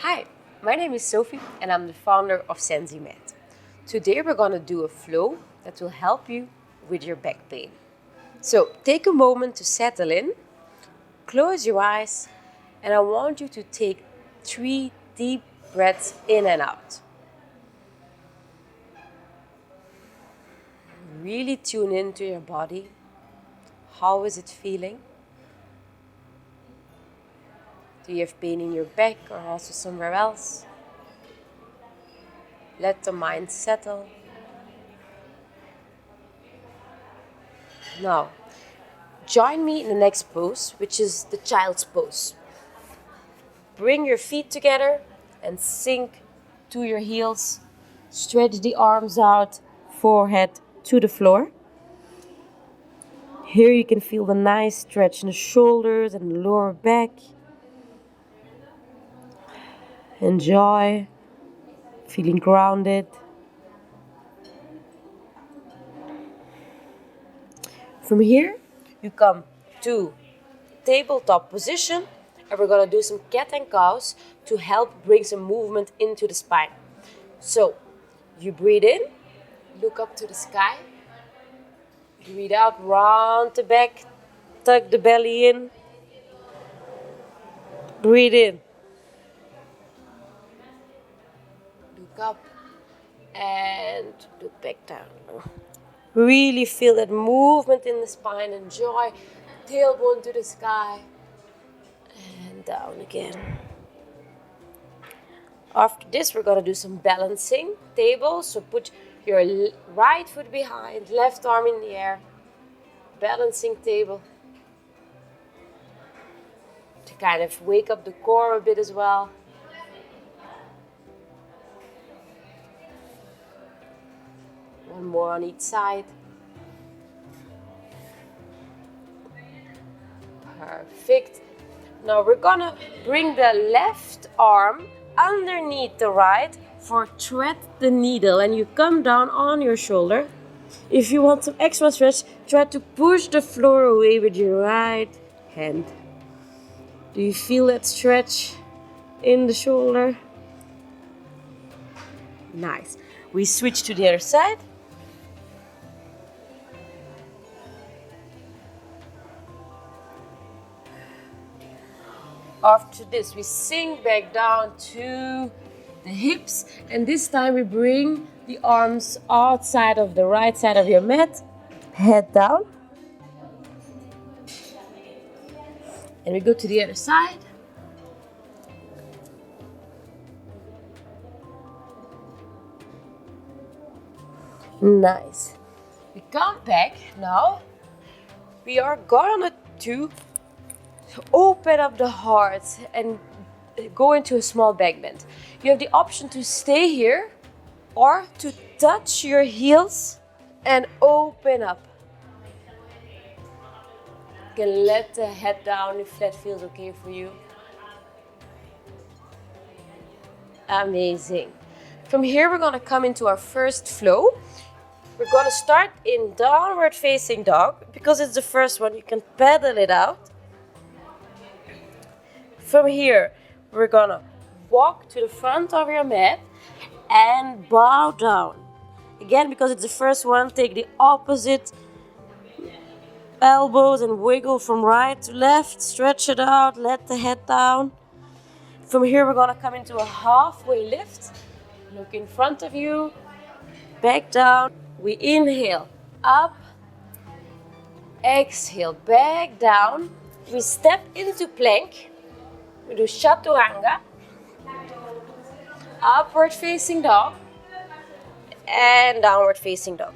Hi, my name is Sophie and I'm the founder of SensiMed. Today we're going to do a flow that will help you with your back pain. So take a moment to settle in, close your eyes, and I want you to take 3 deep breaths in and out. Really tune into your body. How is it feeling? Do you have pain in your back or also somewhere else? Let the mind settle. Now, join me in the next pose, which is the child's pose. Bring your feet together and sink to your heels. Stretch the arms out, forehead to the floor. Here you can feel the nice stretch in the shoulders and the lower back. Enjoy feeling grounded. From here, you come to tabletop position and we're going to do some cat and cows to help bring some movement into the spine. So, you breathe in, look up to the sky. Breathe out, round the back, tuck the belly in. Breathe in. Look up and look back down. Really feel that movement in the spine. Enjoy. Tailbone to the sky. And down again. After this, we're going to do some balancing table. So put your right foot behind, left arm in the air. Balancing table. To kind of wake up the core a bit as well. One more on each side. Perfect. Now we're gonna bring the left arm underneath the right for thread the needle, and you come down on your shoulder. If you want some extra stretch, try to push the floor away with your right hand. Do you feel that stretch in the shoulder? Nice. We switch to the other side. After this, we sink back down to the hips, and this time we bring the arms outside of the right side of your mat, head down. And we go to the other side. Nice. We come back now. We are gonna do open up the heart and go into a small back bend. You have the option to stay here or to touch your heels and open up. You can let the head down if that feels okay for you. Amazing. From here, we're going to come into our first flow. We're going to start in downward facing dog because it's the first one. You can pedal it out. From here, we're gonna walk to the front of your mat and bow down. Again, because it's the first one, take the opposite elbows and wiggle from right to left. Stretch it out, let the head down. From here, we're gonna come into a halfway lift. Look in front of you, back down. We inhale, up. Exhale, back down. We step into plank. We do chaturanga, upward facing dog, and downward facing dog.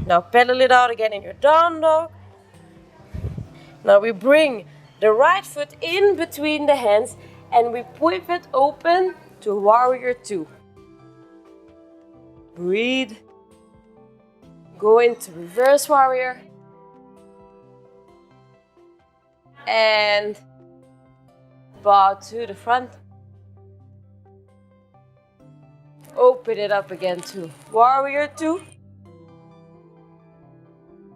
Now pedal it out again in your down dog. Now we bring the right foot in between the hands and we pivot open to warrior two. Breathe. Go into reverse warrior. And bow to the front. Open it up again to warrior two.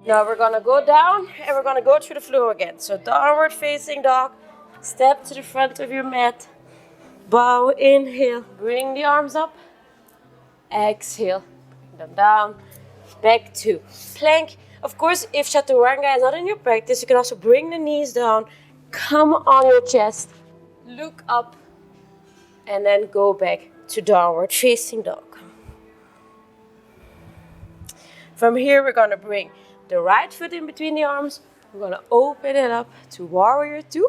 Now we're gonna go down and we're gonna go through the floor again. So downward facing dog, step to the front of your mat, bow, inhale, bring the arms up, exhale, bring them down, back to plank. Of course, if chaturanga is not in your practice, you can also bring the knees down, come on your chest, look up, and then go back to downward facing dog. From here, we're gonna bring the right foot in between the arms. We're gonna open it up to warrior two.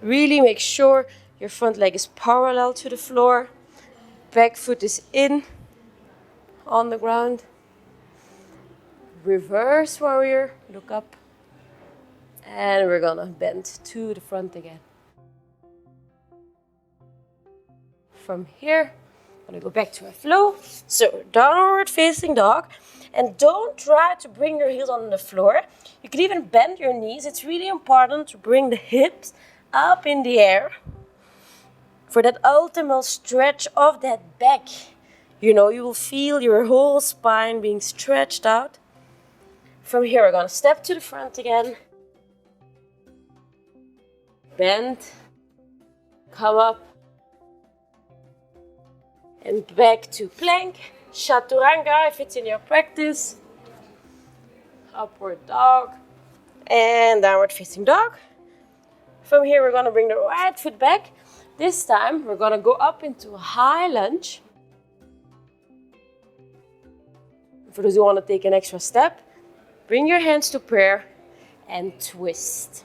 Really make sure your front leg is parallel to the floor. Back foot is in on the ground. Reverse warrior, look up. And we're gonna bend to the front again. From here, I'm gonna go back to a flow. So downward facing dog. And don't try to bring your heels on the floor. You can even bend your knees. It's really important to bring the hips up in the air for that ultimate stretch of that back. You know, you will feel your whole spine being stretched out. From here, we're gonna step to the front again. Bend, come up, and back to plank. Chaturanga, if it's in your practice. Upward dog, and downward facing dog. From here, we're gonna bring the right foot back. This time, we're gonna go up into a high lunge. For those who wanna take an extra step, bring your hands to prayer and twist.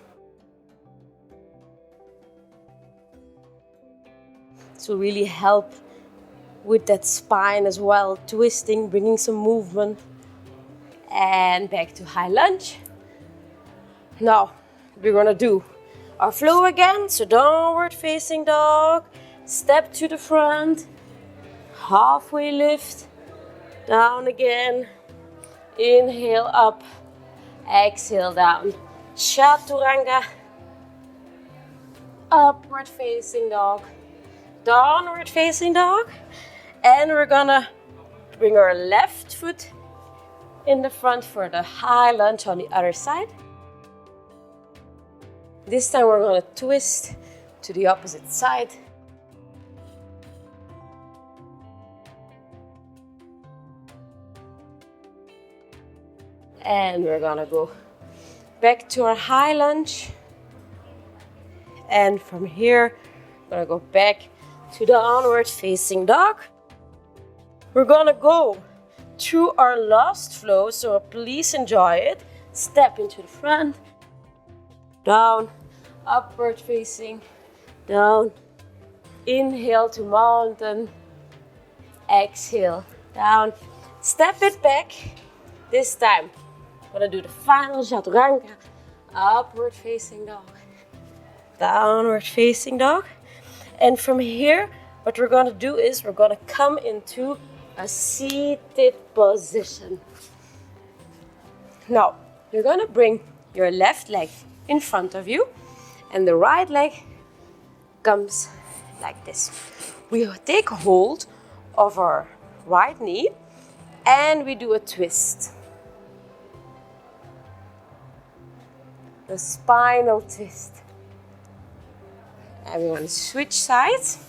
This will really help with that spine as well, twisting, bringing some movement. And back to high lunge. Now, we're gonna do our flow again. So downward facing dog, step to the front, halfway lift, down again, inhale up, exhale down. Chaturanga, upward facing dog, downward facing dog. And we're gonna bring our left foot in the front for the high lunge on the other side. This time we're gonna twist to the opposite side. And we're gonna go back to our high lunge. And from here, we're gonna go back to the downward facing dog. We're gonna go through our last flow, so please enjoy it. Step into the front, down, upward facing, down, inhale to mountain, exhale, down, step it back. This time, I'm gonna do the final chaturanga, upward facing dog, downward facing dog. And from here, what we're gonna do is we're gonna come into a seated position. Now, you're gonna bring your left leg in front of you and the right leg comes like this. We take hold of our right knee and we do a twist. The spinal twist. And we want to switch sides.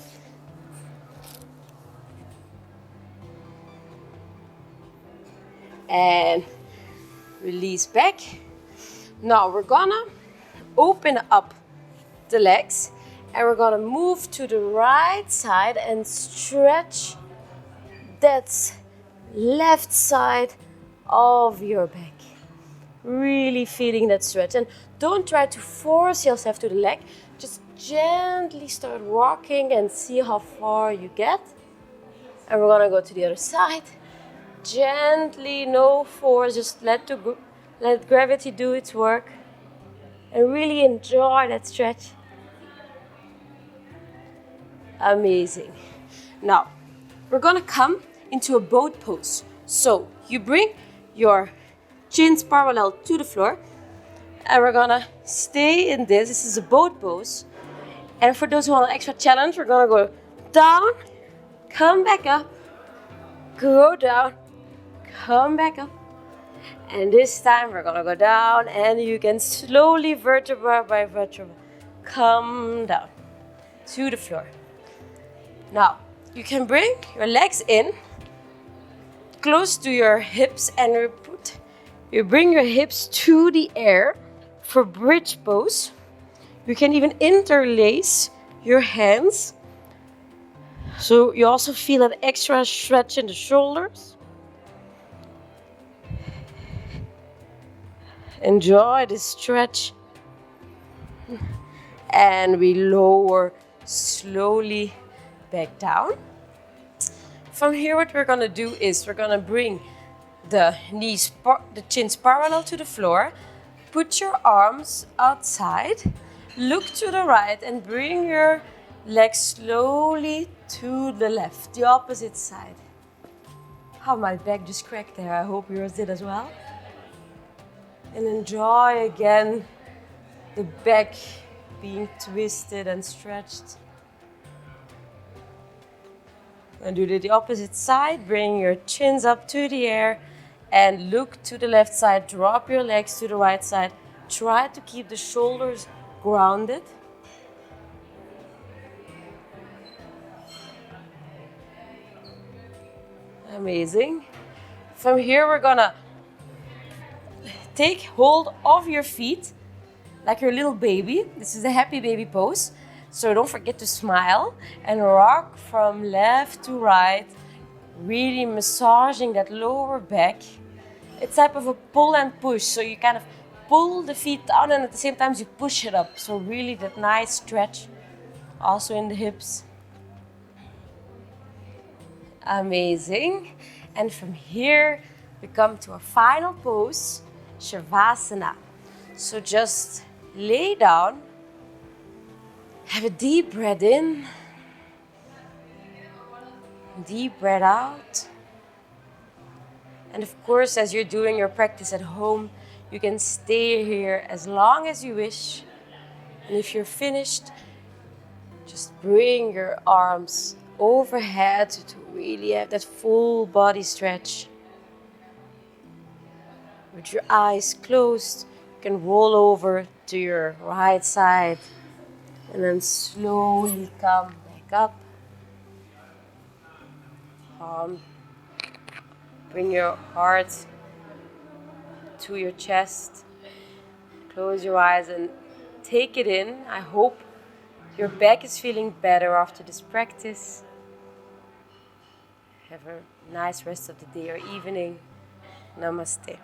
And release back. Now we're gonna open up the legs and we're gonna move to the right side and stretch that left side of your back. Really feeling that stretch. And don't try to force yourself to the leg. Just gently start walking and see how far you get. And we're gonna go to the other side. Gently, no force, just let gravity do its work and really enjoy that stretch. Amazing. Now, we're gonna come into a boat pose. So, you bring your chins parallel to the floor and we're gonna stay in this. This is a boat pose. And for those who want an extra challenge, we're gonna go down, come back up, go down, come back up, and this time we're gonna go down and you can slowly vertebra by vertebra come down. to the floor. Now, you can bring your legs in, close to your hips, and you bring your hips to the air for bridge pose. You can even interlace your hands, so you also feel an extra stretch in the shoulders. Enjoy this stretch. And we lower slowly back down. From here, what we're gonna do is we're gonna bring the chins parallel to the floor. Put your arms outside. Look to the right and bring your legs slowly to the left, the opposite side. How my back just cracked there. I hope yours did as well. And enjoy again the back being twisted and stretched. And do the opposite side. Bring your chins up to the air and look to the left side. Drop your legs to the right side. Try to keep the shoulders grounded. Amazing. From here, we're gonna take hold of your feet like your little baby. This is a happy baby pose. So don't forget to smile and rock from left to right, really massaging that lower back. It's type of a pull and push. So you kind of pull the feet down and at the same time you push it up. So really that nice stretch also in the hips. Amazing. And from here, we come to our final pose, Shavasana. So just lay down, have a deep breath in, deep breath out. And of course, as you're doing your practice at home, you can stay here as long as you wish. And if you're finished, just bring your arms overhead to really have that full body stretch. With your eyes closed, you can roll over to your right side and then slowly come back up. Bring your heart to your chest. Close your eyes and take it in. I hope your back is feeling better after this practice. Have a nice rest of the day or evening. Namaste.